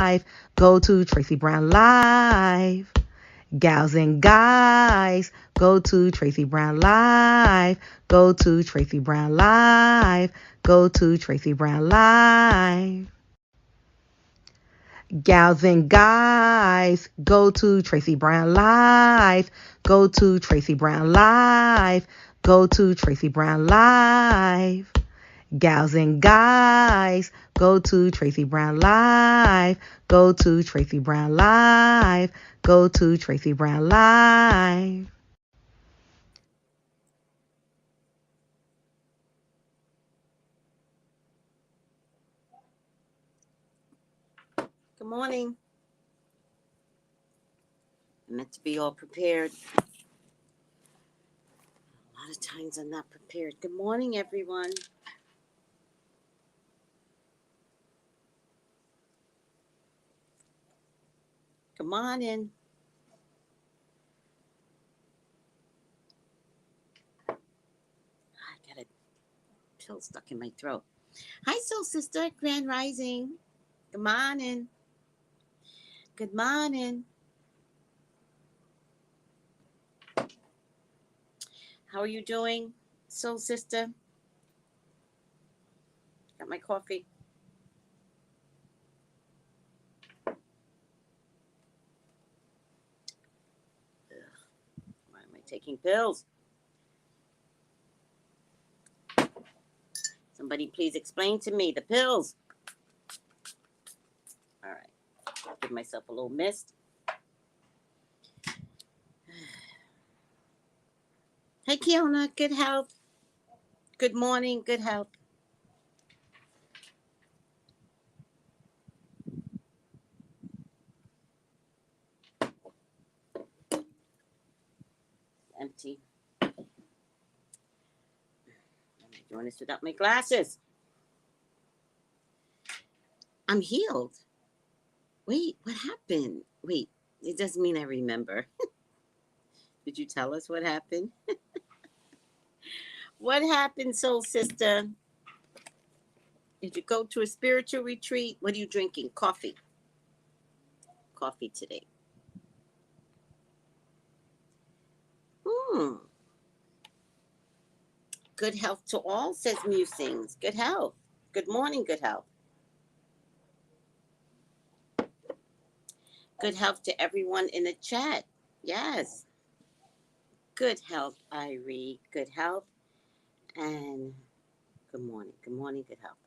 live, go to Tracey Brown Live. Gals and guys, go to Tracey Brown Live. Go to Tracey Brown Live. Go to Tracey Brown Live. Gals and guys, go to Tracey Brown Live. Go to Tracey Brown Live. Go to Tracey Brown Live. Gals and guys, go to Tracey Brown Live. Go to Tracey Brown Live. Go to Tracey Brown Live. Good morning. I'm meant to be all prepared. A lot of times I'm not prepared. Good morning, everyone. Come on in. I got a pill stuck in my throat. Hi, soul sister. Grand rising. Good morning. Good morning. How are you doing, soul sister? Got my coffee. Why am I taking pills? Somebody please explain to me the pills. All right. Give myself a little mist. Hey, Kiona. Good health. Good morning. Good health. Empty. I'm doing this without my glasses. I'm healed. Wait, what happened? Wait, it doesn't mean I remember. Did you tell us what happened? What happened, soul sister? Did you go to a spiritual retreat? What are you drinking? Coffee. Coffee today. Good health to all, says Musings. Good health. Good morning, good health. Good health to everyone in the chat. Yes. Good health, Irie. Good health. And good morning. Good morning, good health.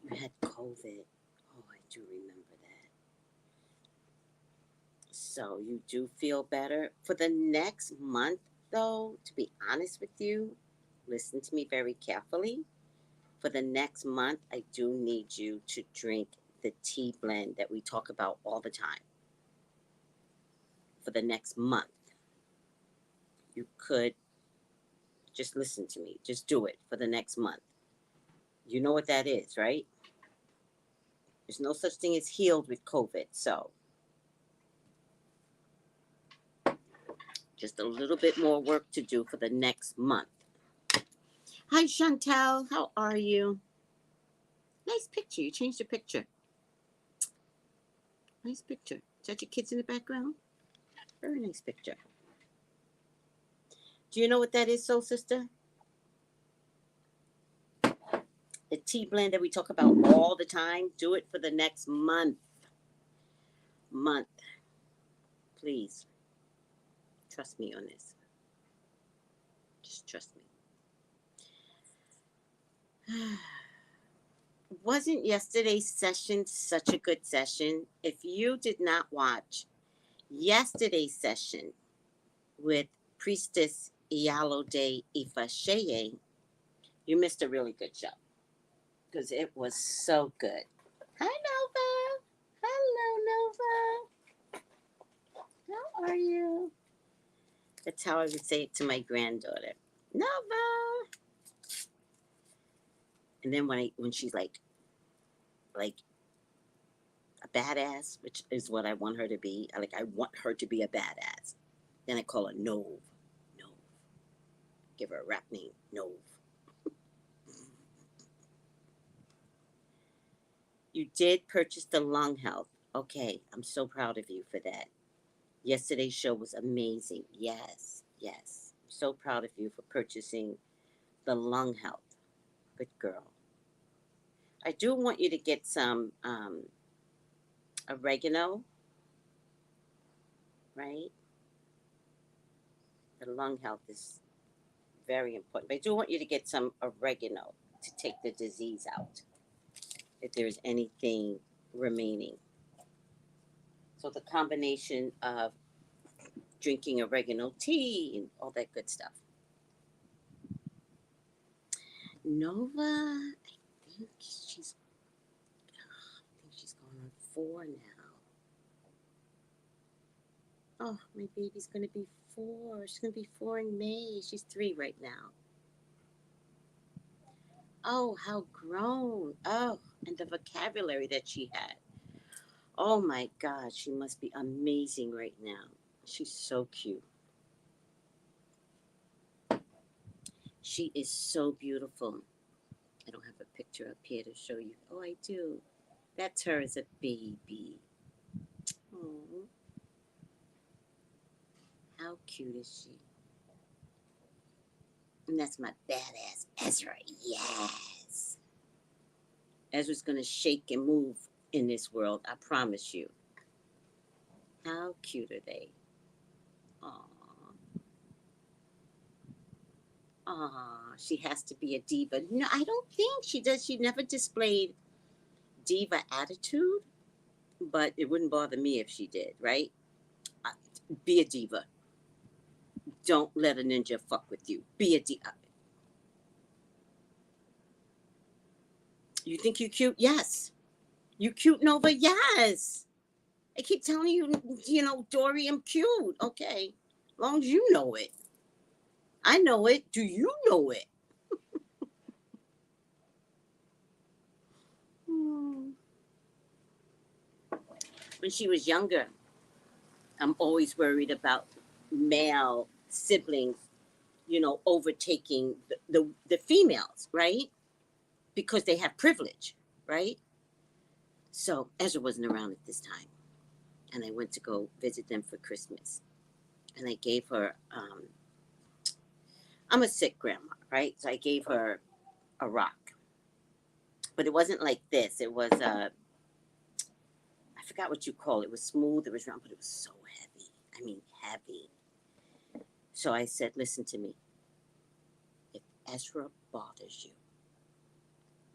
You had COVID. Oh, I do remember that. So you do feel better. For the next month, though, to be honest with you, listen to me very carefully. For the next month, I do need you to drink the tea blend that we talk about all the time. For the next month, you could just listen to me. Just do it for the next month. You know what that is, right? There's no such thing as healed with COVID. So just a little bit more work to do for the next month. Hi, Chantel. How are you? Nice picture. You changed your picture. Nice picture. Is that your kids in the background? Very nice picture. Do you know what that is, soul sister? The tea blend that we talk about all the time. Do it for the next month. Please. Trust me on this. Just trust me. Wasn't yesterday's session such a good session? If you did not watch yesterday's session with Priestess Iyalode Ifasheye, you missed a really good show because it was so good. Hi, Nova. Hello, Nova. How are you? That's how I would say it to my granddaughter. Nova. And then when she's like a badass, which is what I want her to be. I want her to be a badass. Then I call her Nove. Nove. Give her a rap name, Nove. You did purchase the lung health. Okay, I'm so proud of you for that. Yesterday's show was amazing. Yes, yes. I'm so proud of you for purchasing the lung health. Good girl. I do want you to get some oregano, right? The lung health is very important. But I do want you to get some oregano to take the disease out if there's anything remaining. So the combination of drinking oregano tea and all that good stuff. Nova, I think she's going on 4 now. Oh, my baby's gonna be 4. She's gonna be 4 in May. She's 3 right now. Oh, how grown. Oh, and the vocabulary that she had. Oh my God, she must be amazing right now. She's so cute. She is so beautiful. I don't have a picture up here to show you. Oh, I do. That's her as a baby. Oh, how cute is she? And that's my badass Ezra. Yes. Ezra's going to shake and move in this world. I promise you. How cute are they? Aww. Aww. She has to be a diva. No, I don't think she does. She never displayed diva attitude, but it wouldn't bother me if she did, right? Be a diva. Don't let a ninja fuck with you. Be a diva. You think you cute? Yes. You cute, Nova? Yes. I keep telling you, Dory, I'm cute. Okay. As long as you know it. I know it. Do you know it? When she was younger, I'm always worried about male siblings, overtaking the females, right? Because they have privilege, right? So Ezra wasn't around at this time. And I went to go visit them for Christmas. And I gave her, I'm a sick grandma, right? So I gave her a rock. But it wasn't like this. It was, I forgot what you call it. It was smooth, it was round, but it was so heavy. I mean, heavy. So I said, listen to me. If Ezra bothers you,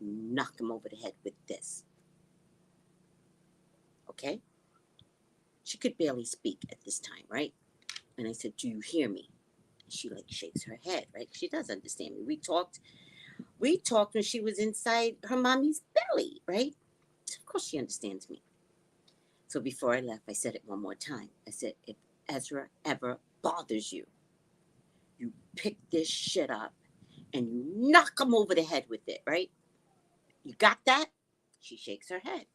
knock him over the head with this. Okay? She could barely speak at this time, right? And I said, do you hear me? She shakes her head, right? She does understand me. We talked when she was inside her mommy's belly, right? So of course she understands me. So before I left, I said it one more time. I said, if Ezra ever bothers you, you pick this shit up and you knock him over the head with it, right? You got that? She shakes her head.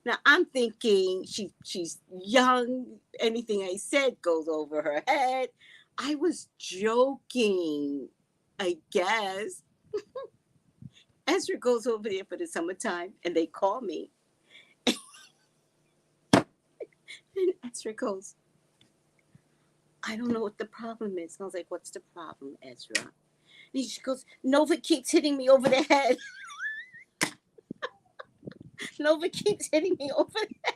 Now I'm thinking she's young. Anything I said goes over her head. I was joking, I guess. Ezra goes over there for the summertime and they call me. And Ezra goes, I don't know what the problem is. And I was like, what's the problem, Ezra? And she goes, Nova keeps hitting me over the head. Nova keeps hitting me over the head.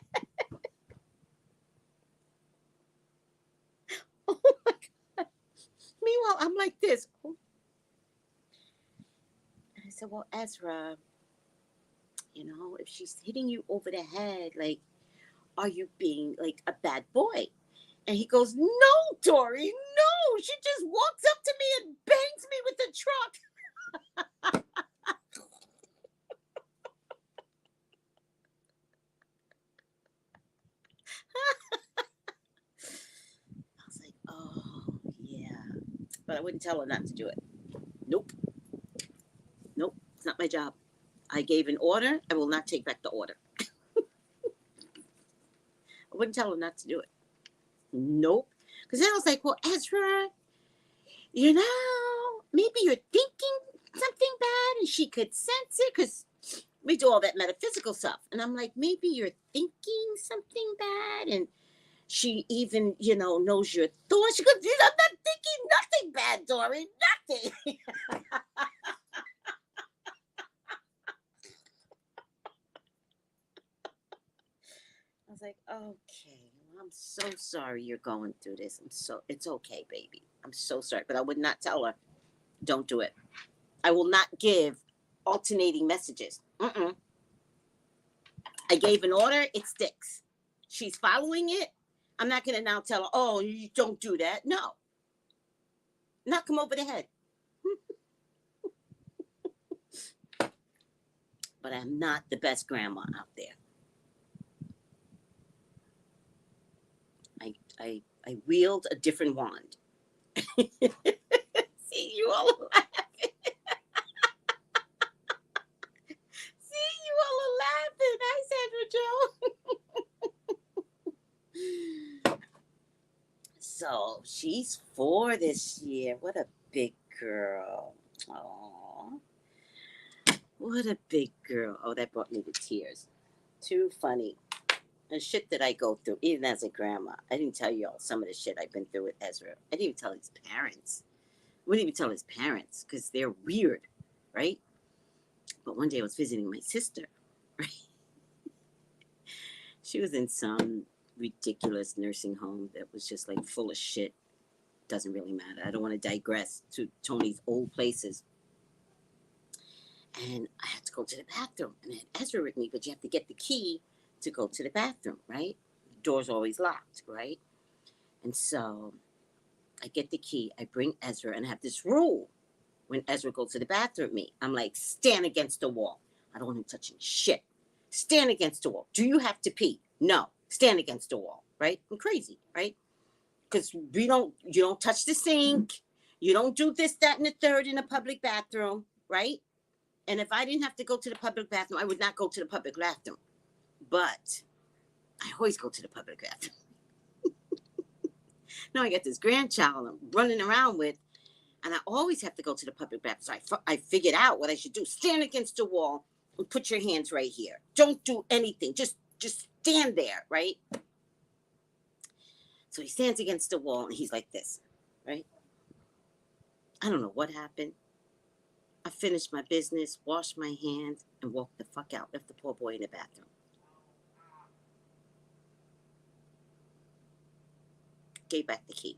Oh my God. Meanwhile, I'm like this. And I said, well, Ezra, if she's hitting you over the head, are you being a bad boy? And he goes, no, Dory, no. She just walks up to me and bangs me with the truck. I was like, oh, yeah. But I wouldn't tell her not to do it. Nope. It's not my job. I gave an order. I will not take back the order. I wouldn't tell her not to do it. Nope. Because then I was like, well, Ezra, maybe you're thinking something bad. And she could sense it because we do all that metaphysical stuff. And I'm like, maybe you're thinking something bad. And she even, knows your thoughts. She goes, I'm not thinking nothing bad, Dory. Nothing. I was like, okay, well, I'm so sorry you're going through this. It's okay, baby. I'm so sorry. But I would not tell her, don't do it. I will not give alternating messages. I gave an order, it sticks. She's following it. I'm not going to now tell her, oh, you don't do that. No. Knock him over the head. But I'm not the best grandma out there. I wield a different wand. See, you all are laughing. See, you all are laughing. Hi, Sandra Jo. So she's 4 this year. What a big girl. Oh, what a big girl. Oh, that brought me to tears. Too funny. The shit that I go through, even as a grandma. I didn't tell you all some of the shit I've been through with Ezra. I didn't even tell his parents. I wouldn't even tell his parents because they're weird, right? But one day I was visiting my sister, right? She was in some ridiculous nursing home that was just like full of shit. Doesn't really matter. I don't want to digress to Tony's old places. And I had to go to the bathroom. And I had Ezra with me, but you have to get the key to go to the bathroom, right? The door's always locked, right? And so I get the key. I bring Ezra, and I have this rule. When Ezra goes to the bathroom with me, I'm like, stand against the wall. I don't want him touching shit. Stand against the wall. Do you have to pee? No. Stand against the wall, right? I'm crazy, right? Because you don't touch the sink. You don't do this, that, and the third in a public bathroom, right? And if I didn't have to go to the public bathroom, I would not go to the public bathroom. But I always go to the public bathroom. Now I got this grandchild I'm running around with, and I always have to go to the public bathroom. So I figured out what I should do. Stand against the wall and put your hands right here. Don't do anything. Just stand there, right? So he stands against the wall, and he's like this, right? I don't know what happened. I finished my business, washed my hands, and walked the fuck out. Left the poor boy in the bathroom. Gave back the key.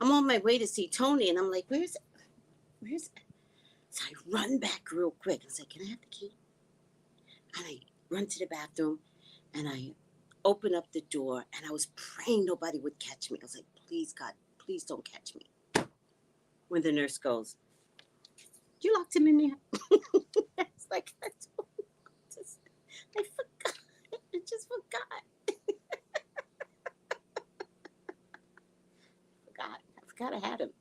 I'm on my way to see Tony, and I'm like, where's So I run back real quick. I was like, can I have the key? And I run to the bathroom, and I open up the door, and I was praying nobody would catch me. I was like, please, God, please don't catch me. When the nurse goes, you locked him in there? It's like, I forgot. I just forgot. I forgot I had him.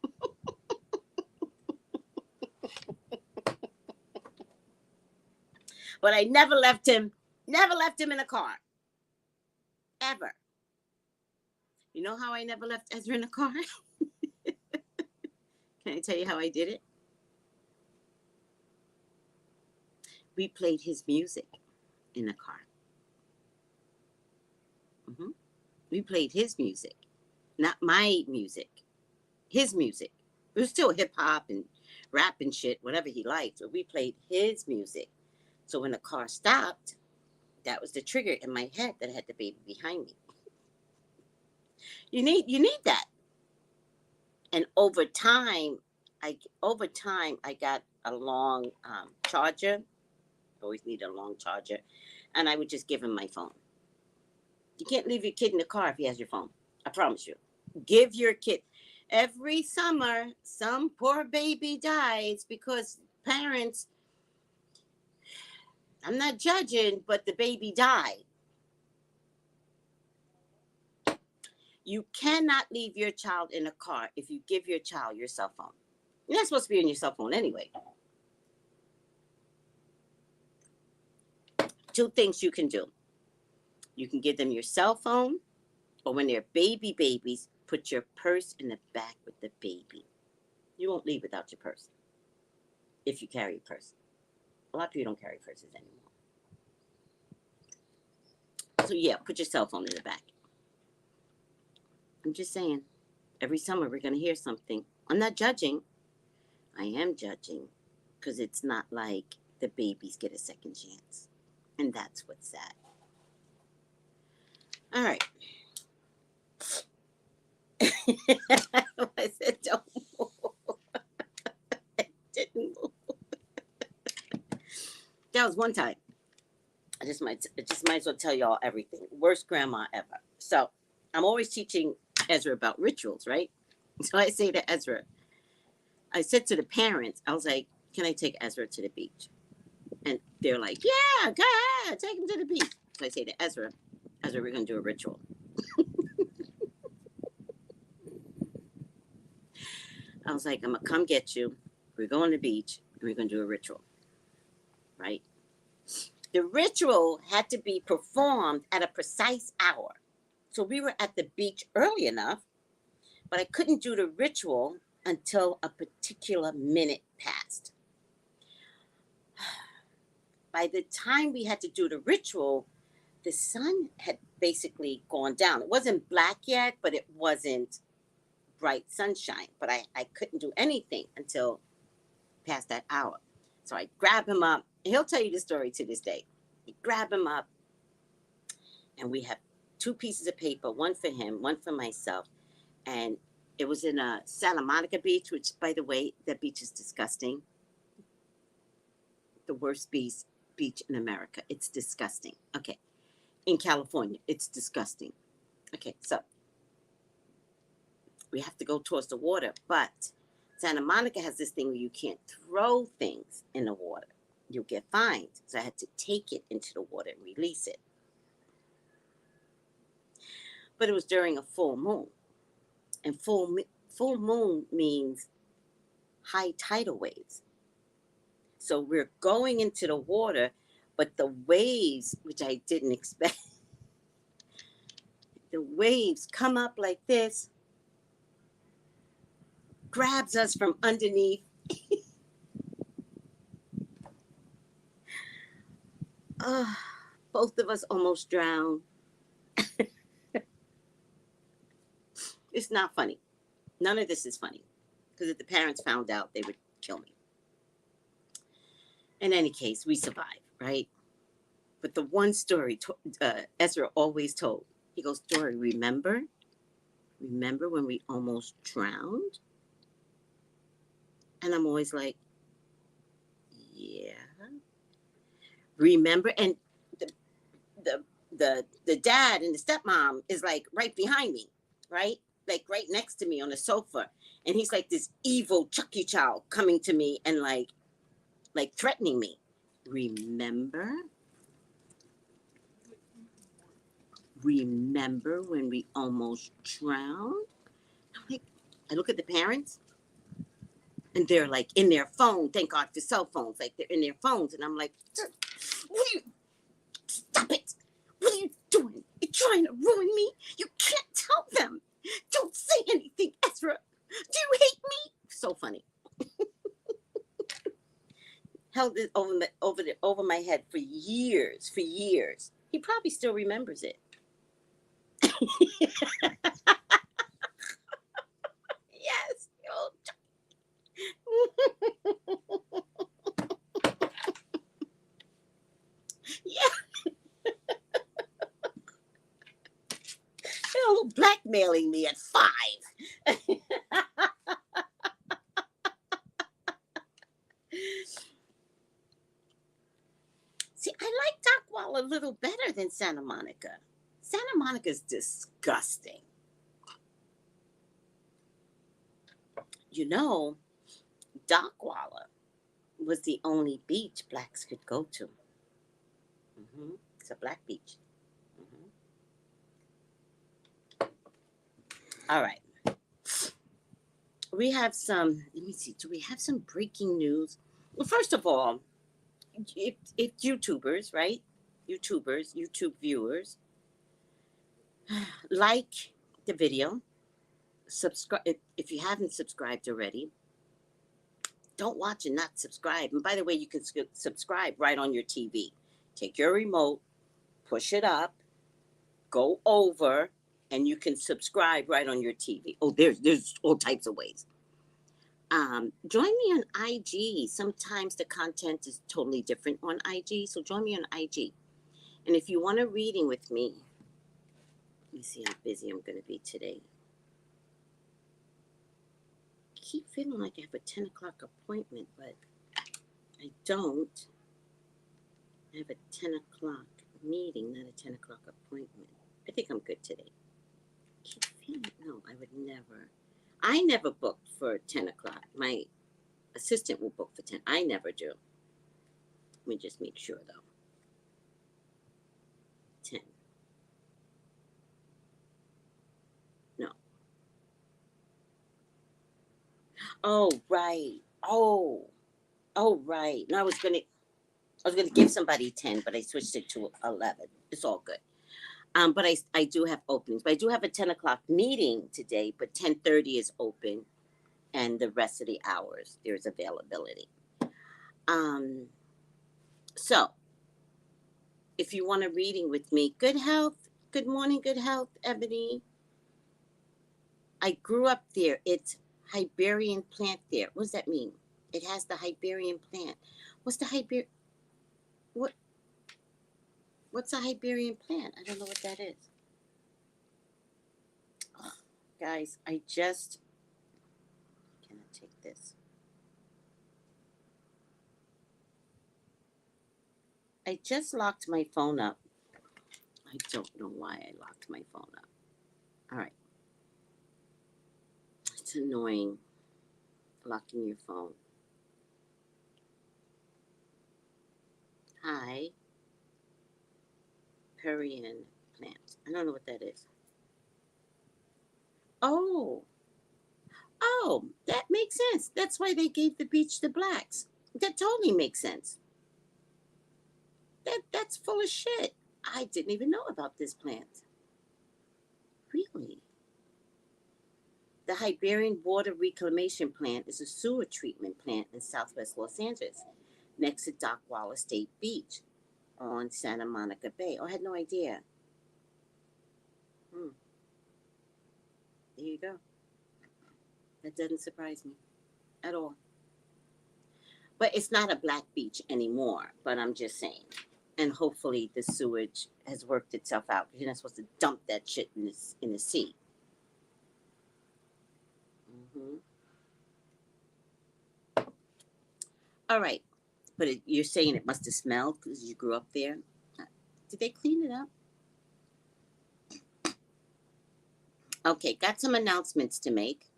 But I never left him in a car. Ever. You know how I never left Ezra in a car? Can I tell you how I did it? We played his music in the car. We played his music, not my music. His music. It was still hip hop and rap and shit, whatever he liked. But we played his music. So when the car stopped, that was the trigger in my head that I had the baby behind me. You need that. And over time, I got a long charger. Always need a long charger. And I would just give him my phone. You can't leave your kid in the car if he has your phone. I promise you. Give your kid. Every summer, some poor baby dies because parents, I'm not judging, but the baby died. You cannot leave your child in a car if you give your child your cell phone. You're not supposed to be on your cell phone anyway. 2 things you can do. You can give them your cell phone, or when they're babies, put your purse in the back with the baby. You won't leave without your purse. if you carry a purse. A lot of people don't carry purses anymore. So yeah, put your cell phone in the back. I'm just saying, every summer we're going to hear something. I'm not judging. I am judging because it's not like the babies get a second chance. And that's what's sad. All right. I said don't move. I didn't move. That was one time. I just might as well tell y'all everything. Worst grandma ever. So I'm always teaching Ezra about rituals, right? So I say to Ezra, I said to the parents, I was like, can I take Ezra to the beach? And they're like, yeah, go ahead, take him to the beach. So I say to Ezra, we're going to do a ritual. I was like, I'm going to come get you. We're going to the beach, and we're going to do a ritual, right? The ritual had to be performed at a precise hour. So we were at the beach early enough, but I couldn't do the ritual until a particular minute passed. By the time we had to do the ritual, the sun had basically gone down. It wasn't black yet, but it wasn't bright sunshine. But I couldn't do anything until past that hour. So I grab him up. He'll tell you the story to this day. I grab him up, and we have 2 pieces of paper, one for him, one for myself. And it was in a Santa Monica beach, which, by the way, that beach is disgusting. The worst beach in America. It's disgusting. Okay. In California, it's disgusting. Okay, so we have to go towards the water, but Santa Monica has this thing where you can't throw things in the water. You'll get fined. So I had to take it into the water and release it. But it was during a full moon. And full moon means high tidal waves. So we're going into the water, but the waves, which I didn't expect, the waves come up like this, grabs us from underneath. Both of us almost drowned. It's not funny. None of this is funny. Because if the parents found out, they would kill me. In any case, we survived, right? But the one story Ezra always told, he goes, Dory, remember when we almost drowned? And I'm always like, yeah. Remember? And the dad and the stepmom is like right behind me, right? Like right next to me on the sofa. And he's like this evil Chucky child coming to me and like threatening me. Remember when we almost drowned? I'm like, I look at the parents and they're like in their phone. Thank God for cell phones. Like they're in their phones. And I'm like, stop it. What are you doing? You're trying to ruin me. You can't tell them. Don't say anything, Ezra. Do you hate me? So funny. Held it over my head for years. He probably still remembers it. Yes. Yeah. They're blackmailing me at 5. See, I like Dockwall a little better than Santa Monica. Santa Monica's disgusting. You know, Dockwalla was the only beach blacks could go to. It's a black beach. All right. We have some, let me see, do we have some breaking news? Well, first of all, if YouTubers, right? YouTube viewers, like the video, subscribe if you haven't subscribed already. Don't watch and not subscribe. And by the way, you can subscribe right on your TV. Take your remote, push it up, go over, and you can subscribe right on your TV. Oh, there's all types of ways. Join me on IG. Sometimes the content is totally different on IG, so join me on IG. And if you want a reading with me, let me see how busy I'm going to be today. I keep feeling like I have a 10 o'clock appointment, but I don't. I have a 10 o'clock meeting, not a 10 o'clock appointment. I think I'm good today. I keep feeling, no, I would never. I never book for 10 o'clock. My assistant will book for 10. I never do. Let me just make sure, though. 10. No. Oh, right. Oh, right. No, I was gonna give somebody 10, but I switched it to 11. It's all good. But I do have openings. But I do have a 10 o'clock meeting today, but 10:30 is open, and the rest of the hours there's availability. So if you want a reading with me, good health. Good morning, good health, Ebony. I grew up there. It's Iberian plant there. What does that mean? It has the Iberian plant. What's the Iberian? What's a Iberian plant? I don't know what that is. Oh, guys, I just cannot take this. I just locked my phone up. I don't know why I locked my phone up. All right. It's annoying locking your phone. Hi. Iberian plant. I don't know what that is. Oh, that makes sense. That's why they gave the beach to blacks. That totally makes sense. That's full of shit. I didn't even know about this plant. Really? The Iberian Water Reclamation Plant is a sewer treatment plant in southwest Los Angeles, next to Dock Wallace State Beach on Santa Monica Bay. Oh, I had no idea. There you go. That doesn't surprise me at all. But it's not a black beach anymore, but I'm just saying. And hopefully the sewage has worked itself out, because you're not supposed to dump that shit in the sea. All right. But you're saying it must have smelled because you grew up there? Did they clean it up? Okay, got some announcements to make.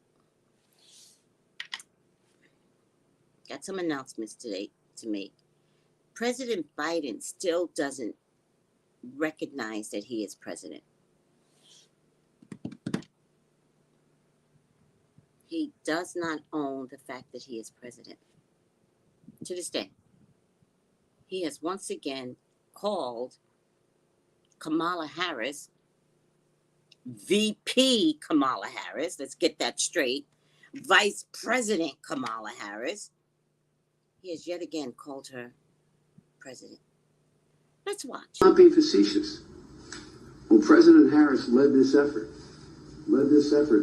President Biden still doesn't recognize that he is president. He does not own the fact that he is president. To this day, he has once again called Kamala Harris, VP Kamala Harris, let's get that straight, Vice President Kamala Harris. He has yet again called her president. Let's watch. I'm not being facetious. Well, President Harris led this effort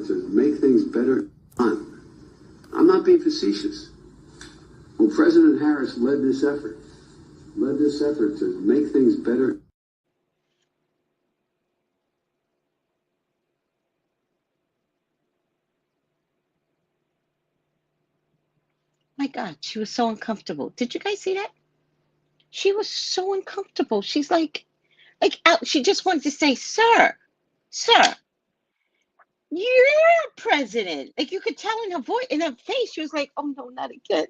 to make things better. I'm not being facetious. Well, President Harris led this effort to make things better. My God, she was so uncomfortable. Did you guys see that? She was so uncomfortable. She's like out. She just wanted to say, sir, you're president. Like, you could tell in her voice, in her face, she was like, oh no, not again.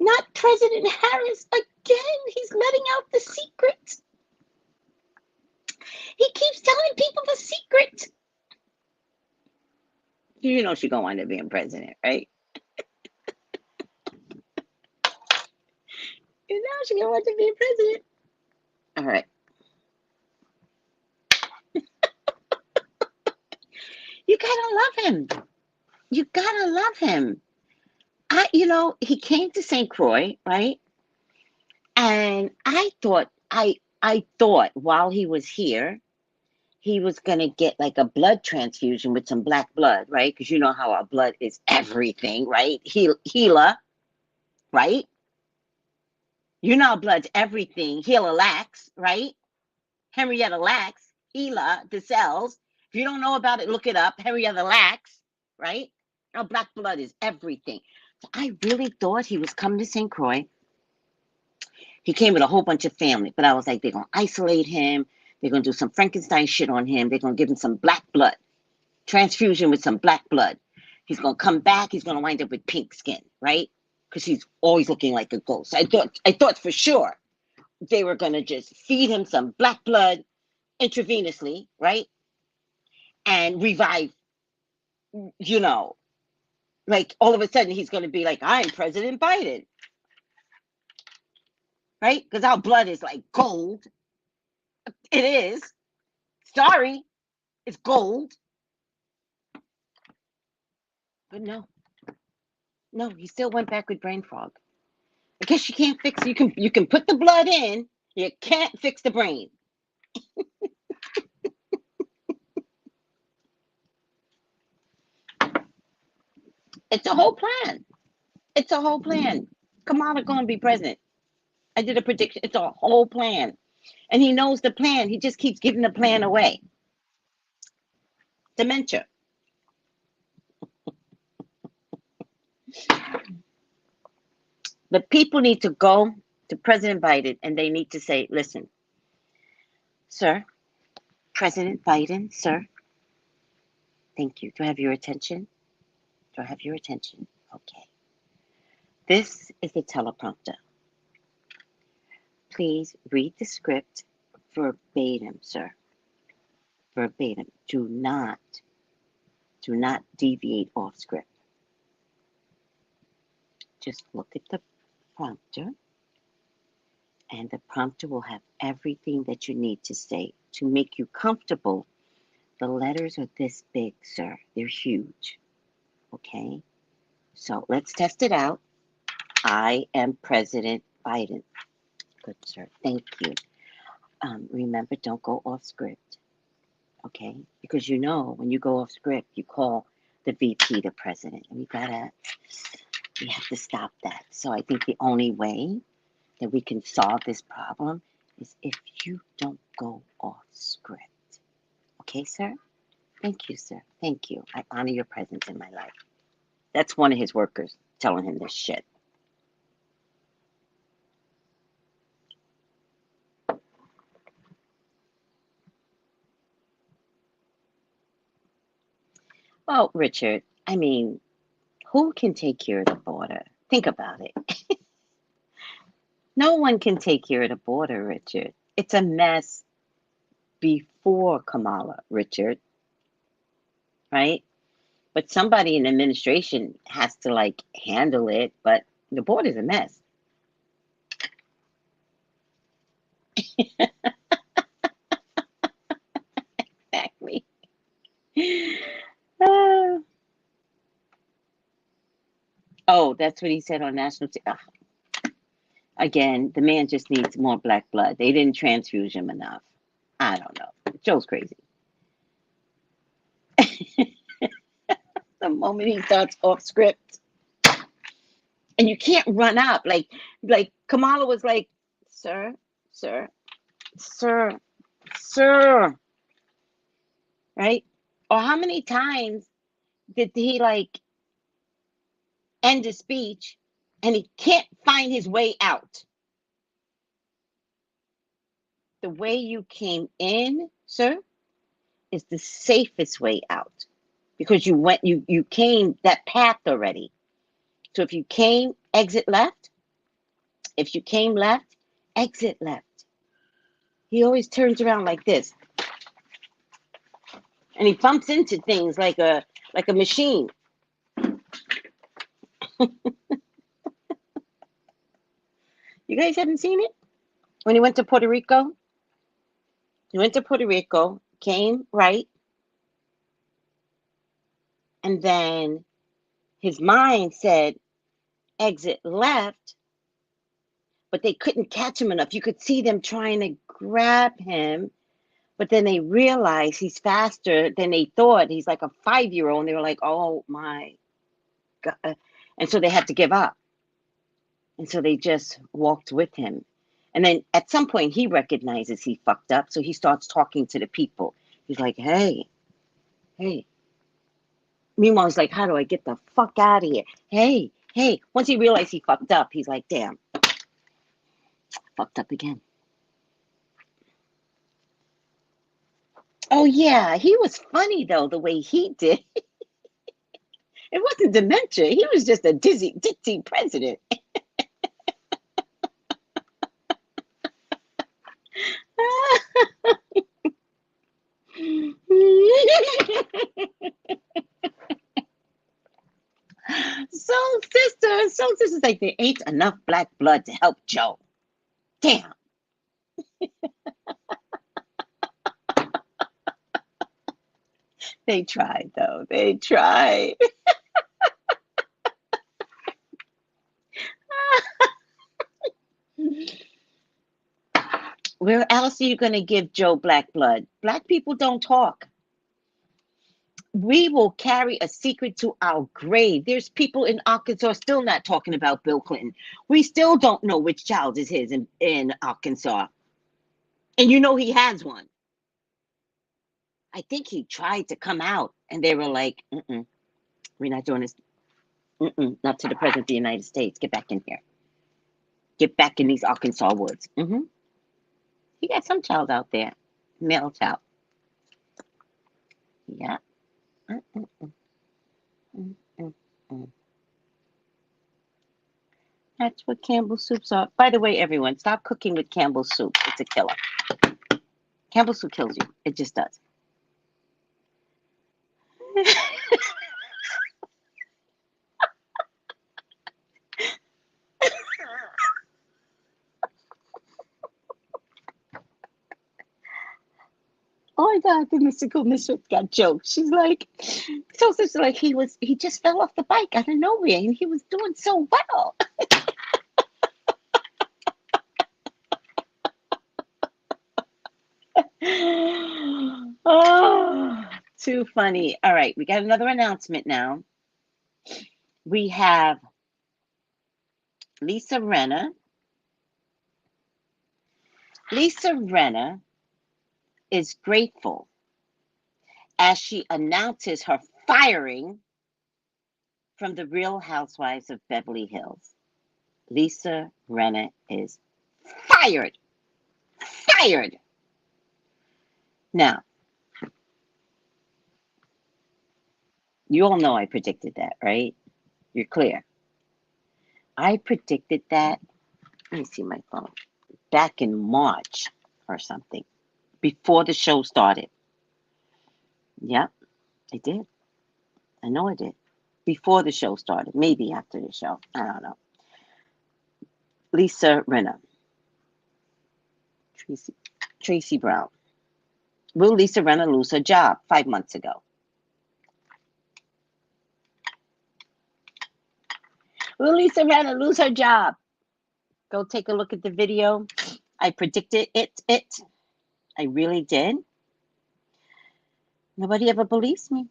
Not President Harris again. He's letting out the secret. He keeps telling people the secret. You know she's gonna wind up being president, right? You know she's gonna wind up being president. All right. You gotta love him. you gotta love him. He came to St. Croix, right? And I thought while he was here, he was gonna get like a blood transfusion with some black blood, right? Because you know how our blood is everything, right? Healer, right? You know, blood's everything. Healer Lax, right? Henrietta Lacks, Gila, the cells. If you don't know about it, look it up. Henrietta Lacks, right? Our black blood is everything. So I really thought he was coming to St. Croix. He came with a whole bunch of family, but I was like, they're going to isolate him. They're going to do some Frankenstein shit on him. They're going to give him some black blood, transfusion with some black blood. He's going to come back. He's going to wind up with pink skin, right? Because he's always looking like a ghost. I thought for sure they were going to just feed him some black blood intravenously, right? And revive, like all of a sudden he's going to be like, I'm President Biden, right? Because our blood is like gold. It is. Sorry, it's gold. But no, he still went back with brain fog. I guess you can't fix it. You can put the blood in, you can't fix the brain. It's a whole plan. It's a whole plan. Kamala gonna be president. I did a prediction. It's a whole plan. And he knows the plan. He just keeps giving the plan away. Dementia. The people need to go to President Biden and they need to say, listen, sir, President Biden, sir, thank you. Do I have your attention? Do I have your attention? Okay. This is the teleprompter. Please read the script verbatim, sir. Verbatim. Do not deviate off script. Just look at the prompter, and the prompter will have everything that you need to say to make you comfortable. The letters are this big, sir. They're huge. Okay? So let's test it out. I am President Biden. Good, sir. Thank you. Remember, don't go off script. Okay? Because when you go off script, you call the VP the president. And we have to stop that. So I think the only way that we can solve this problem is if you don't go off script. Okay, sir? Thank you, sir. Thank you. I honor your presence in my life. That's one of his workers telling him this shit. Well, Richard, I mean, who can take care of the border? Think about it. No one can take care of the border, Richard. It's a mess before Kamala, Richard. Right? But somebody in administration has to handle it, but the border's a mess. Exactly. Oh, that's what he said on national TV. Again, the man just needs more black blood. They didn't transfuse him enough. I don't know. Joe's crazy. The moment he starts off script, and you can't run up. Like Kamala was like, sir, right? Or how many times did he end a speech and he can't find his way out? The way you came in, sir, is the safest way out, because you came that path already. So if you came exit left, if you came left, exit left. He always turns around like this, and he bumps into things like a machine. You guys haven't seen it? When he went to Puerto Rico, came right, and then his mind said exit left, but they couldn't catch him enough. You could see them trying to grab him, but then they realized he's faster than they thought. He's like a 5-year-old, and they were like, oh my God. And so they had to give up. And so they just walked with him. And then at some point he recognizes he fucked up. So he starts talking to the people. He's like, hey. Meanwhile, he's like, how do I get the fuck out of here? Hey. Once he realized he fucked up, he's like, damn, fucked up again. Oh yeah, he was funny though, the way he did. It wasn't dementia. He was just a ditzy president. Soul sister's like, there ain't enough black blood to help Joe. Damn. They tried though. They tried. Where else are you going to give Joe black blood? Black people don't talk. We will carry a secret to our grave. There's people in Arkansas still not talking about Bill Clinton. We still don't know which child is his in Arkansas. And you know he has one. I think he tried to come out, and they were like, we're not doing this. Not to the President of the United States. Get back in here. Get back in these Arkansas woods. He got some child out there. Male child. Yeah. That's what Campbell's soups are. By the way, everyone, stop cooking with Campbell's soup. It's a killer. Campbell's soup kills you. It just does. Oh my God, the mystical Misfits got jokes. She's like, sister, like he just fell off the bike out of nowhere and he was doing so well. Oh, too funny. All right, we got another announcement now. We have Lisa Rinna. Lisa Rinna is grateful as she announces her firing from the Real Housewives of Beverly Hills. Lisa Rinna is fired. Fired. Now, you all know I predicted that, right? You're clear. I predicted that, let me see my phone, back in March or something, before the show started. Yep, I did. I know I did. Before the show started, maybe after the show. I don't know. Lisa Rinna. Tracey Brown. Will Lisa Rinna lose her job 5 months ago? Will Lisa Rinna lose her job? Go take a look at the video. I predicted it. I really did. Nobody ever believes me.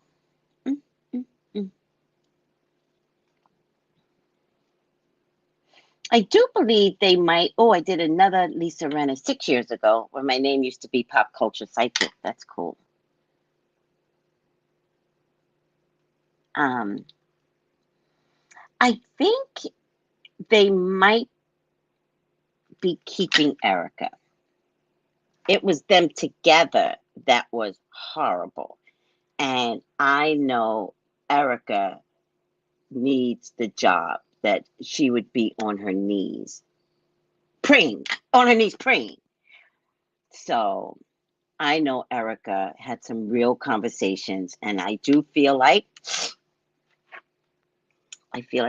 I do believe they might. Oh, I did another Lisa Rinna 6 years ago where my name used to be Pop Culture Psychic. That's cool. I think they might be keeping Erica. It was them together that was horrible. And I know Erica needs the job, that she would be on her knees praying. So I know Erica had some real conversations, and I do feel like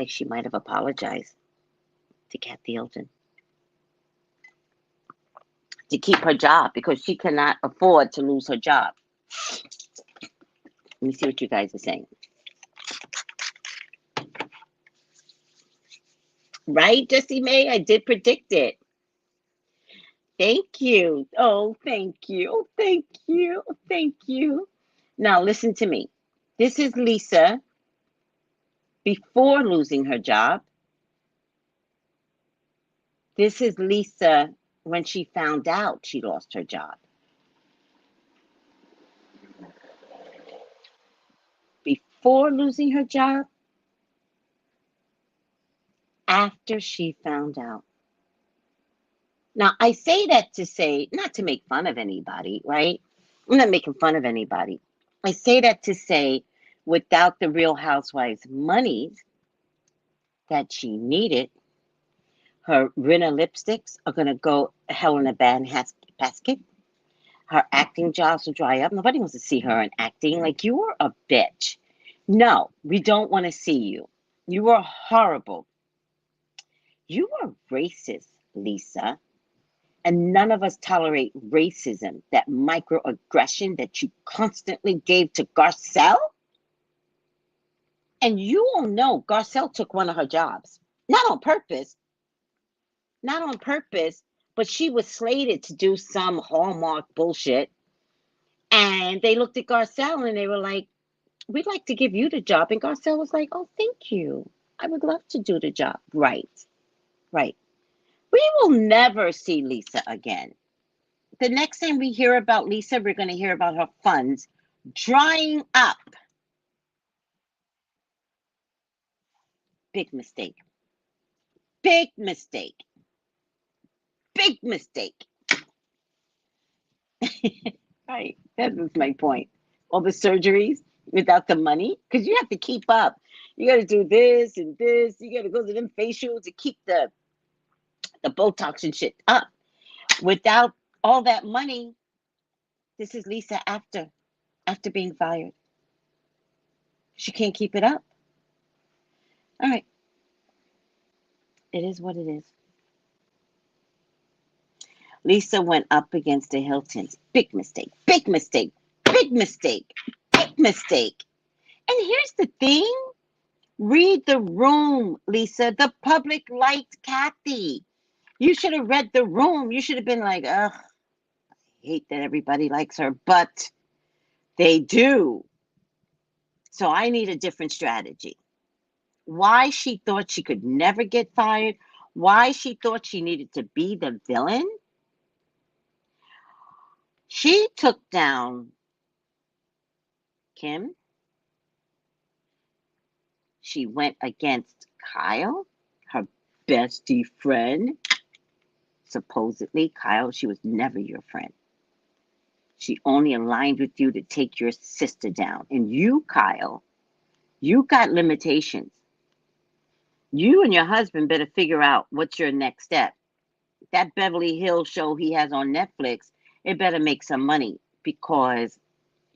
she might have apologized to Kathy Hilton to keep her job, because she cannot afford to lose her job. Let me see what you guys are saying. Right, Jessie May? I did predict it. Thank you. Oh, thank you. Oh, thank you. Oh, thank you. Now, listen to me. This is Lisa before losing her job. This is Lisa when she found out she lost her job. Before losing her job, after she found out. Now, I say that to say, not to make fun of anybody, right? I'm not making fun of anybody. I say that to say, without the Real Housewives' monies that she needed, her Rinna lipsticks are going to go hell in a basket. Her acting jobs will dry up. Nobody wants to see her in acting. Like, you are a bitch. No, we don't want to see you. You are horrible. You are racist, Lisa. And none of us tolerate racism, that microaggression that you constantly gave to Garcelle. And you all know Garcelle took one of her jobs. Not on purpose. Not on purpose, but she was slated to do some Hallmark bullshit. And they looked at Garcelle and they were like, we'd like to give you the job. And Garcelle was like, oh, thank you. I would love to do the job. Right, right. We will never see Lisa again. The next time we hear about Lisa, we're going to hear about her funds drying up. Big mistake. Big mistake. Big mistake. Right. That was my point. All the surgeries without the money, because you have to keep up. You got to do this and this. You got to go to them facials to keep the Botox and shit up. Without all that money, this is Lisa after being fired. She can't keep it up. All right. It is what it is. Lisa went up against the Hiltons. Big mistake. Big mistake. Big mistake. Big mistake. And here's the thing. Read the room, Lisa. The public liked Kathy. You should have read the room. You should have been like, ugh, I hate that everybody likes her, but they do. So I need a different strategy. Why she thought she could never get fired, why she thought she needed to be the villain. She took down Kim. She went against Kyle, her bestie friend. Supposedly, Kyle, she was never your friend. She only aligned with you to take your sister down. And you, Kyle, you got limitations. You and your husband better figure out what's your next step. That Beverly Hills show he has on Netflix, it better make some money, because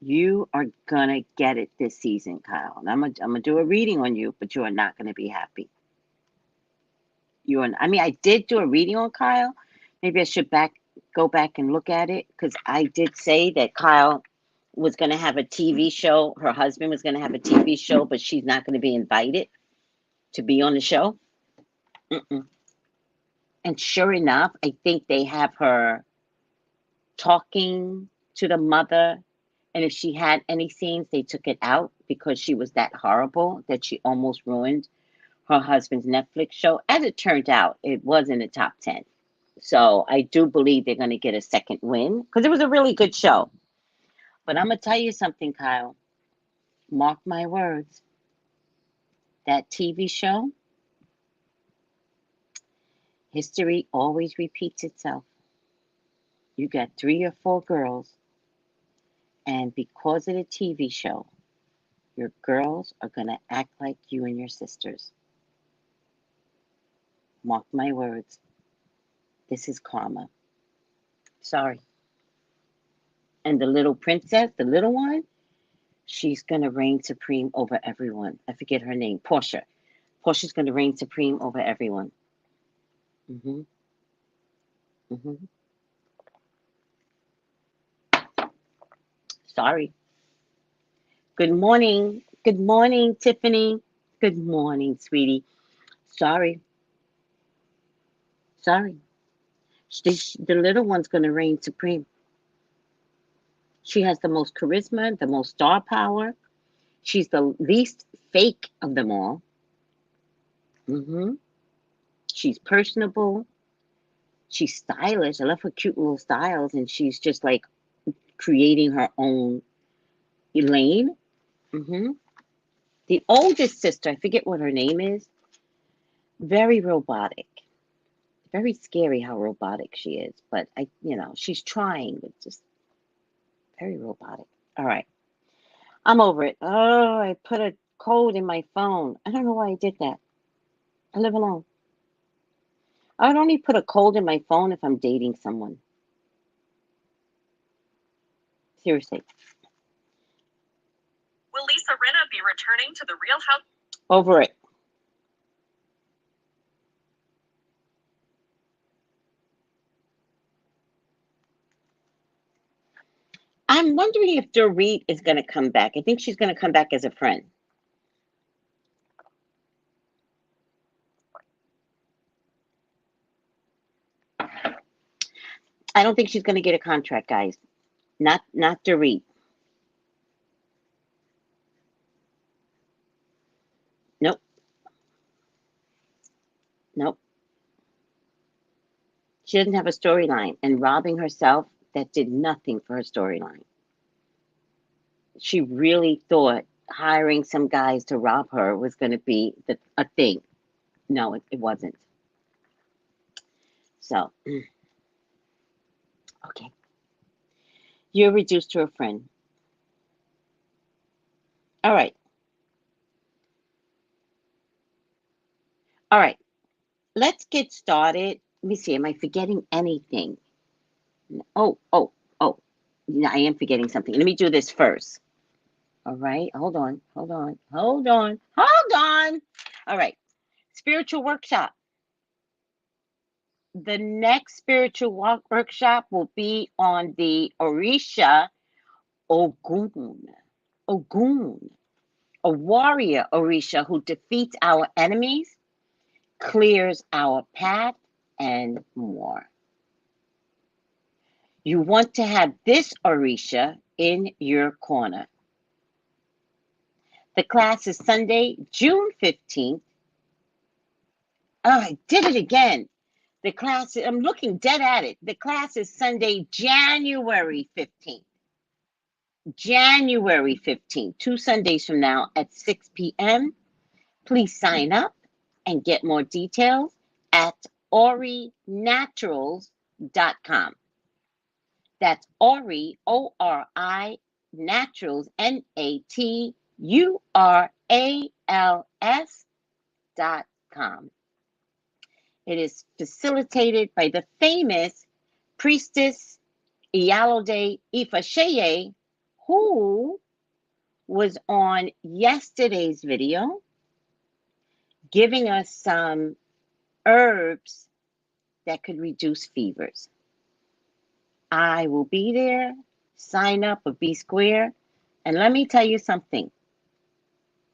you are gonna get it this season, Kyle. And I'm gonna do a reading on you, but you are not gonna be happy. I mean, I did do a reading on Kyle. Maybe I should go back and look at it, because I did say that Kyle was gonna have a TV show. Her husband was gonna have a TV show, but she's not gonna be invited to be on the show. Mm-mm. And sure enough, I think they have her talking to the mother. And if she had any scenes, they took it out because she was that horrible that she almost ruined her husband's Netflix show. As it turned out, it was in the top 10. So I do believe they're going to get a second win, because it was a really good show. But I'm going to tell you something, Kyle. Mark my words. That TV show, history always repeats itself. You got 3 or 4 girls, and because of the TV show, your girls are going to act like you and your sisters. Mark my words. This is karma. Sorry. And the little princess, the little one, she's going to reign supreme over everyone. I forget her name. Portia. Portia's going to reign supreme over everyone. Mm-hmm. Mm-hmm. Sorry. Good morning. Good morning, Tiffany. Good morning, sweetie. Sorry. sorry. The little one's going to reign supreme. She has the most charisma, the most star power. She's the least fake of them all. She's personable. She's stylish. I love her cute little styles, and she's just like creating her own lane. The oldest sister, I forget what her name is, very robotic. Very scary how robotic she is, but she's trying, but just very robotic. All right. I'm over it. Oh, I put a code in my phone. I don't know why I did that. I live alone. I would only put a code in my phone if I'm dating someone. Seriously. Will Lisa Rinna be returning to the Real House? Over it. I'm wondering if Dorit is going to come back. I think she's going to come back as a friend. I don't think she's going to get a contract, guys. Not Dorit. Nope. Nope. She doesn't have a storyline, and robbing herself, that did nothing for her storyline. She really thought hiring some guys to rob her was going to be a thing. No, it wasn't. So, okay. You're reduced to a friend. All right. All right. Let's get started. Let me see. Am I forgetting anything? Oh. Yeah, I am forgetting something. Let me do this first. All right. Hold on. All right. Spiritual workshop. The next spiritual workshop will be on the Orisha Ogun, a warrior Orisha who defeats our enemies, clears our path, and more. You want to have this Orisha in your corner. The class is Sunday, June 15th. Oh, I did it again. The class, I'm looking dead at it. The class is Sunday, January 15th. January 15th, 2 Sundays from now at 6 p.m. Please sign up and get more details at orinaturals.com. That's Ori, O-R-I, Naturals, Naturals.com. It is facilitated by the famous priestess Iyalode Ifasheye, who was on yesterday's video giving us some herbs that could reduce fevers. I will be there. Sign up or be square. And let me tell you something.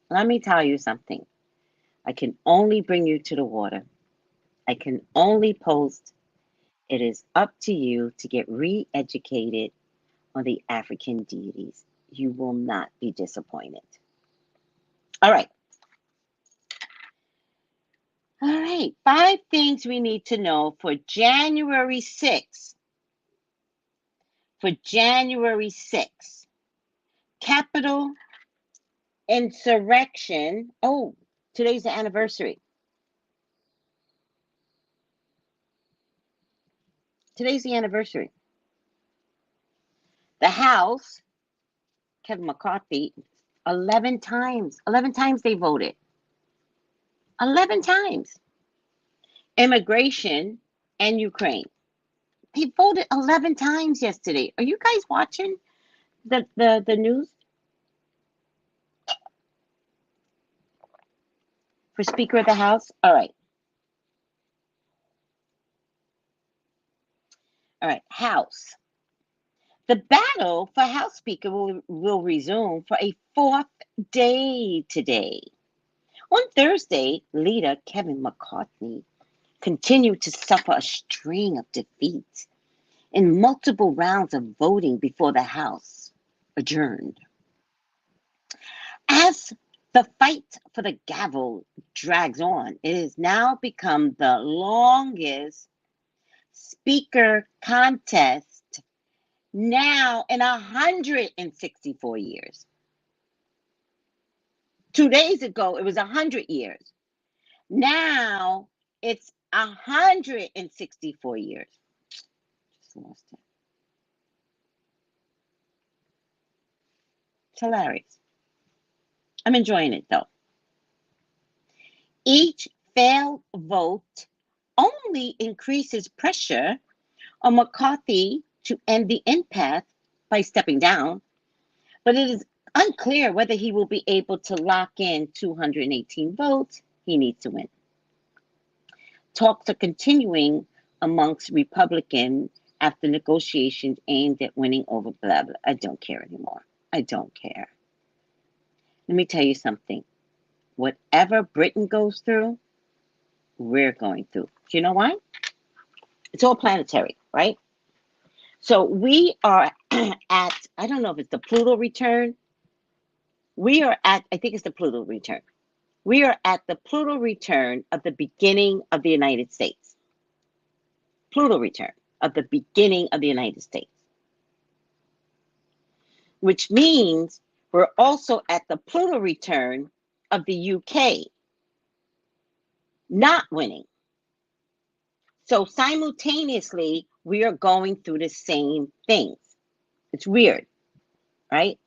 I can only bring you to the water. I can only post. It is up to you to get re-educated on the African deities. You will not be disappointed. All right. 5 things we need to know for January 6th. Capital insurrection. Oh, today's the anniversary. The House, Kevin McCarthy, 11 times. 11 times they voted. 11 times. Immigration and Ukraine. They voted 11 times yesterday. Are you guys watching the news? For Speaker of the House? All right. House. The battle for House Speaker will resume for a 4th day today. On Thursday, leader Kevin McCarthy continued to suffer a string of defeats in multiple rounds of voting before the House adjourned. As the fight for the gavel drags on, it has now become the longest speaker contest now in 164 years. 2 days ago, it was 100 years. Now it's 164 years. Just lost it. It's hilarious. I'm enjoying it though. Each failed vote only increases pressure on McCarthy to end the impasse by stepping down, but it is unclear whether he will be able to lock in 218 votes he needs to win. Talks are continuing amongst Republicans after negotiations aimed at winning over blah, blah. I don't care anymore. I don't care. Let me tell you something. Whatever Britain goes through, we're going through. Do you know why? It's all planetary, right? So we are at, I don't know if it's the Pluto return. We are at, I think it's the Pluto return. We are at the Pluto return of the beginning of the United States. Pluto return of the beginning of the United States. Which means we're also at the Pluto return of the UK not winning. So simultaneously, we are going through the same things. It's weird, right?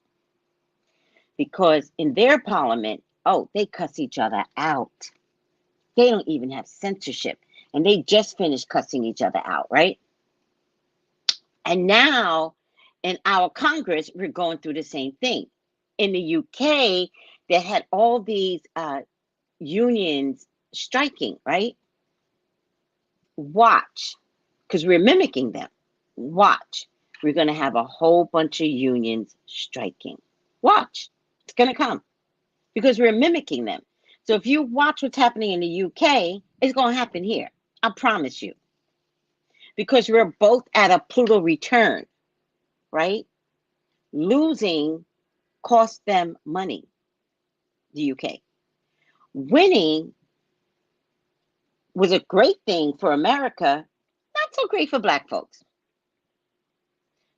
Because in their parliament, oh, they cuss each other out. They don't even have censorship. And they just finished cussing each other out, right? And now in our Congress, we're going through the same thing. In the UK, they had all these unions striking, right? Watch, because we're mimicking them. Watch. We're going to have a whole bunch of unions striking. Watch. It's going to come because we're mimicking them. So if you watch what's happening in the UK, it's going to happen here. I promise you. Because we're both at a Pluto return, right? Losing cost them money, the UK. Winning was a great thing for America, not so great for Black folks.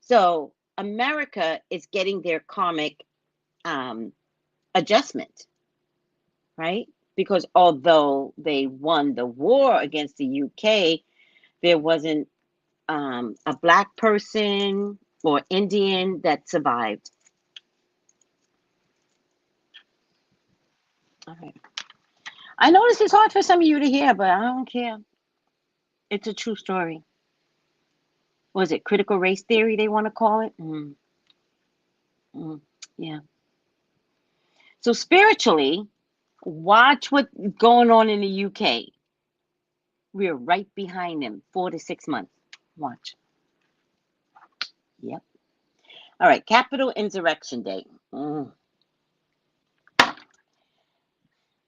So America is getting their karmic adjustment, right? Because although they won the war against the UK, there wasn't a Black person or Indian that survived. All right. I know this is hard for some of you to hear, but I don't care. It's a true story. Was it critical race theory they want to call it? Yeah. So spiritually, watch what's going on in the UK. We're right behind them, 4 to 6 months. Watch. Yep. All right, Capitol Insurrection Day.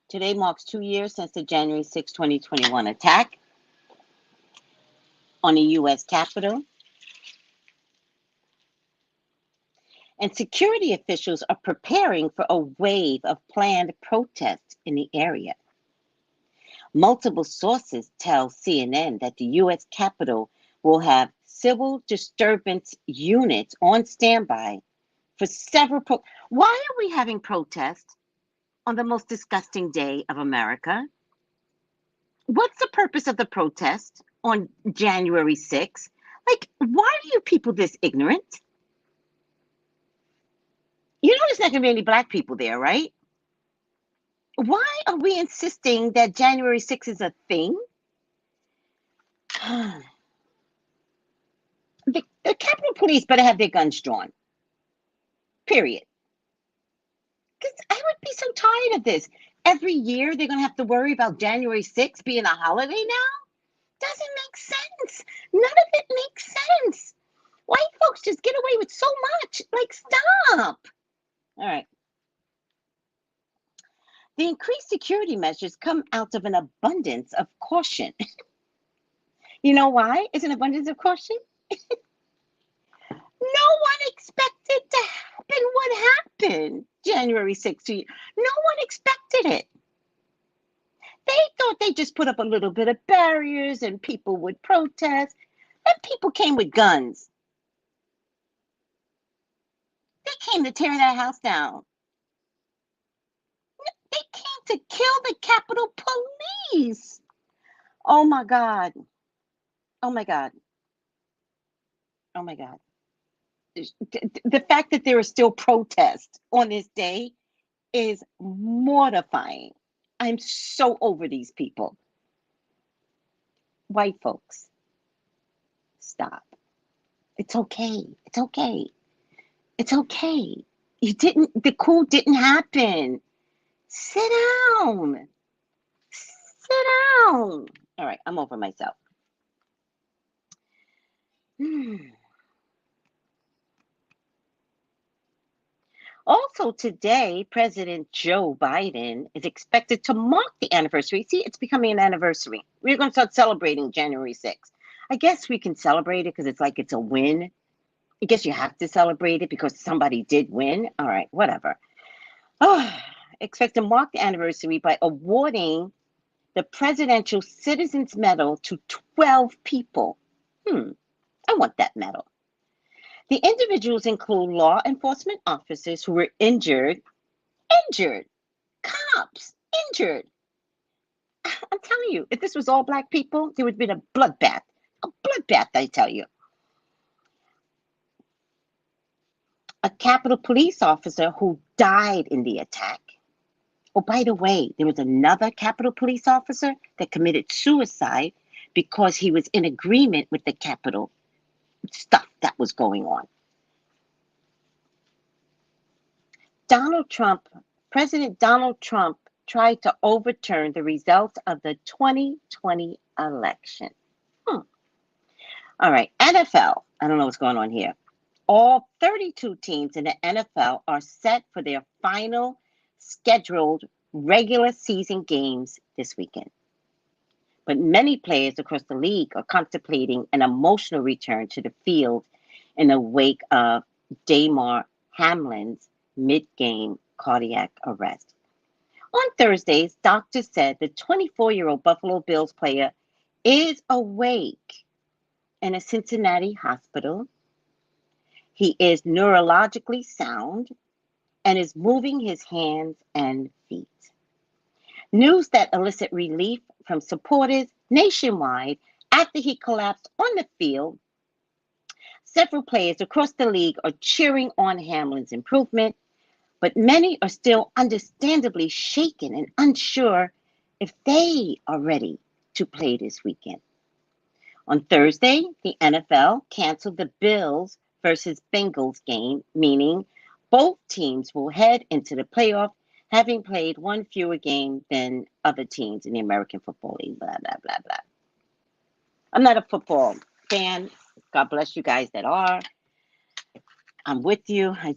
Today marks 2 years since the January 6, 2021 attack on the U.S. Capitol. And security officials are preparing for a wave of planned protests in the area. Multiple sources tell CNN that the U.S. Capitol will have civil disturbance units on standby for several. Why are we having protests on the most disgusting day of America? What's the purpose of the protest on January 6th? Like, why are you people this ignorant? You know there's not going to be any Black people there, right? Why are we insisting that January 6th is a thing? The Capitol Police better have their guns drawn. Period. Because I would be so tired of this. Every year they're going to have to worry about January 6th being a holiday now? Doesn't make sense. None of it makes sense. White folks just get away with so much. Like, stop. All right. The increased security measures come out of an abundance of caution. You know why? It's an abundance of caution. No one expected to happen what happened January 16th. No one expected it. They thought they just put up a little bit of barriers and people would protest. And people came with guns. They came to tear that house down. They came to kill the Capitol Police. Oh my God. Oh my God. Oh my God. The fact that there are still protests on this day is mortifying. I'm so over these people. White folks, stop. It's okay. It's okay. It's okay. The coup didn't happen. Sit down. Sit down. All right, I'm over myself. Also today, President Joe Biden is expected to mark the anniversary. See, it's becoming an anniversary. We're going to start celebrating January 6th. I guess we can celebrate it because it's like it's a win. I guess you have to celebrate it because somebody did win. All right, whatever. Expect to mark the anniversary by awarding the Presidential Citizens Medal to 12 people. I want that medal. The individuals include law enforcement officers who were injured, cops, injured. I'm telling you, if this was all black people, there would have been a bloodbath. A bloodbath, I tell you. A Capitol Police officer who died in the attack. Oh, by the way, there was another Capitol Police officer that committed suicide because he was in agreement with the Capitol stuff that was going on. President Donald Trump tried to overturn the results of the 2020 election. All right, NFL. I don't know what's going on here. All 32 teams in the NFL are set for their final scheduled regular season games this weekend. But many players across the league are contemplating an emotional return to the field in the wake of Damar Hamlin's mid-game cardiac arrest. On Thursdays, doctors said the 24-year-old Buffalo Bills player is awake in a Cincinnati hospital. He is neurologically sound and is moving his hands and feet. News that elicit relief from supporters nationwide after he collapsed on the field. Several players across the league are cheering on Hamlin's improvement, but many are still understandably shaken and unsure if they are ready to play this weekend. On Thursday, the NFL canceled the Bills versus Bengals game, meaning both teams will head into the playoff having played one fewer game than other teams in the American Football League, blah, blah, blah, blah. I'm not a football fan. God bless you guys that are. I'm with you. I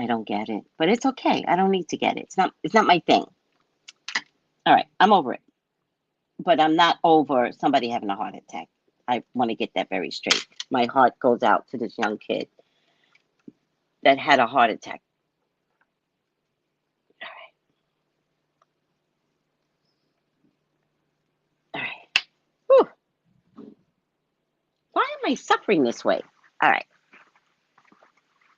don't get it. But it's okay. I don't need to get it. It's not my thing. All right, I'm over it. But I'm not over somebody having a heart attack. I want to get that very straight. My heart goes out to this young kid that had a heart attack. All right. Whew. Why am I suffering this way? All right.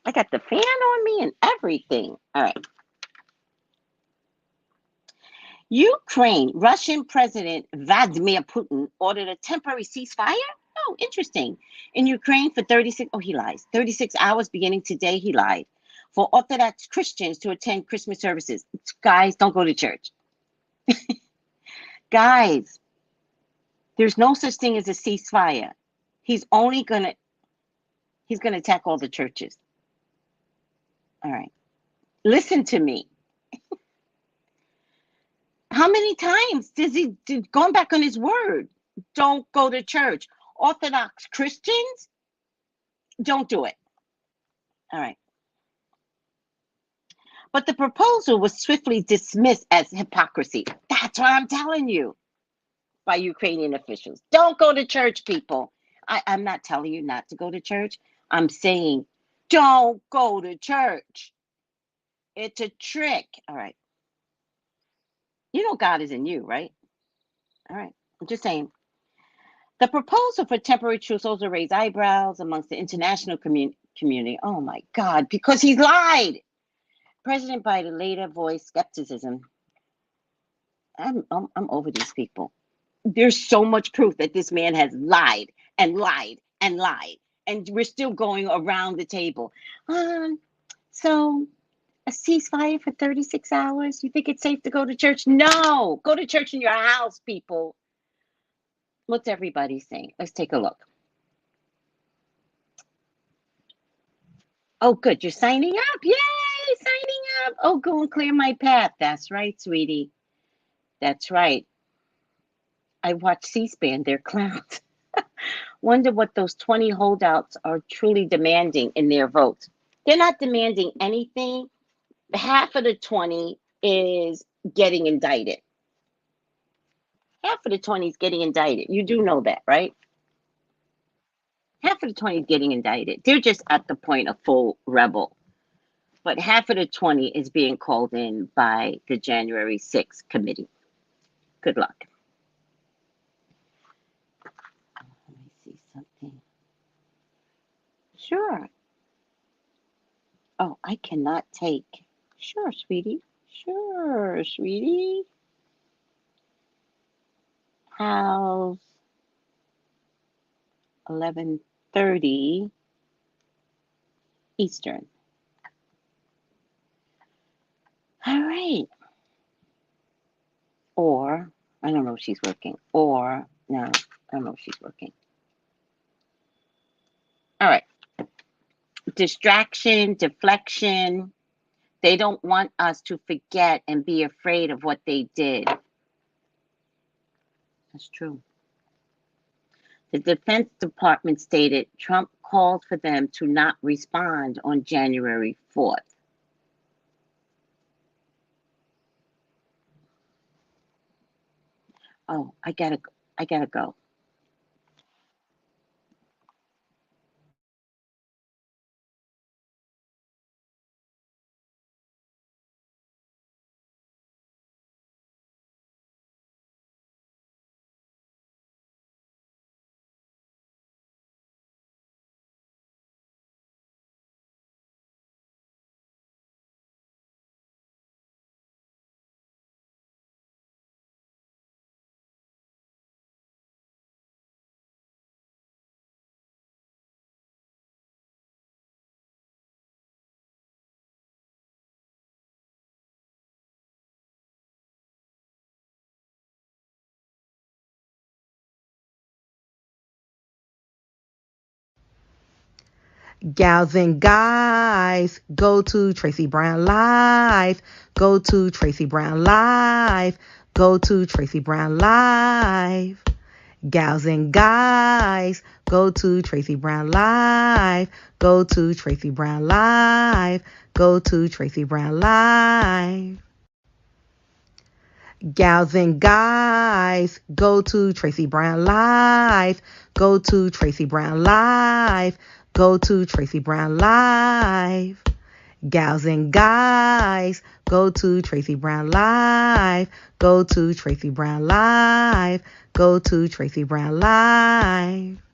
I got the fan on me and everything. All right. Ukraine, Russian President Vladimir Putin ordered a temporary ceasefire. Oh, interesting. In Ukraine for 36 hours beginning today, he lied. For Orthodox Christians to attend Christmas services. Guys, don't go to church. Guys, there's no such thing as a ceasefire. He's gonna attack all the churches. All right. Listen to me. How many times does he going back on his word? Don't go to church. Orthodox Christians, don't do it. All right. But the proposal was swiftly dismissed as hypocrisy. That's what I'm telling you. by Ukrainian officials. Don't go to church, people. I'm not telling you not to go to church. I'm saying don't go to church. It's a trick. All right. You know God is in you, right? All right. I'm just saying. The proposal for temporary truce also raised eyebrows amongst the international community. Oh my God, because he's lied. President Biden later voiced skepticism. I'm over these people. There's so much proof that this man has lied and lied and lied, and we're still going around the table. So a ceasefire for 36 hours? You think it's safe to go to church? No, go to church in your house, people. What's everybody saying? Let's take a look. Oh, good. You're signing up. Yay, signing up. Oh, go and clear my path. That's right, sweetie. That's right. I watch C-SPAN. They're clowns. Wonder what those 20 holdouts are truly demanding in their votes. They're not demanding anything. Half of the 20 is getting indicted. Half of the 20 is getting indicted. You do know that, right? Half of the 20 is getting indicted. They're just at the point of full rebel. But half of the 20 is being called in by the January 6th committee. Good luck. Let me see something. Sure. Oh, I cannot take. Sure, sweetie. Sure, sweetie. How's 11:30 Eastern? All right. Or, I don't know if she's working. Or, no, I don't know if she's working. All right. Distraction, deflection. They don't want us to forget and be afraid of what they did. That's true. The Defense Department stated Trump called for them to not respond on January 4th. Oh, I gotta go. Gals and guys, go to Tracey Brown Live. Go to Tracey Brown Live. Go to Tracey Brown Live. Gals and guys, go to Tracey Brown Live. Go to Tracey Brown Live. Go to Tracey Brown Live. Gals and guys, go to Tracey Brown Live. Go to Tracey Brown Live. Go to Tracey Brown Live. Gals and guys, go to Tracey Brown Live. Go to Tracey Brown Live. Go to Tracey Brown Live.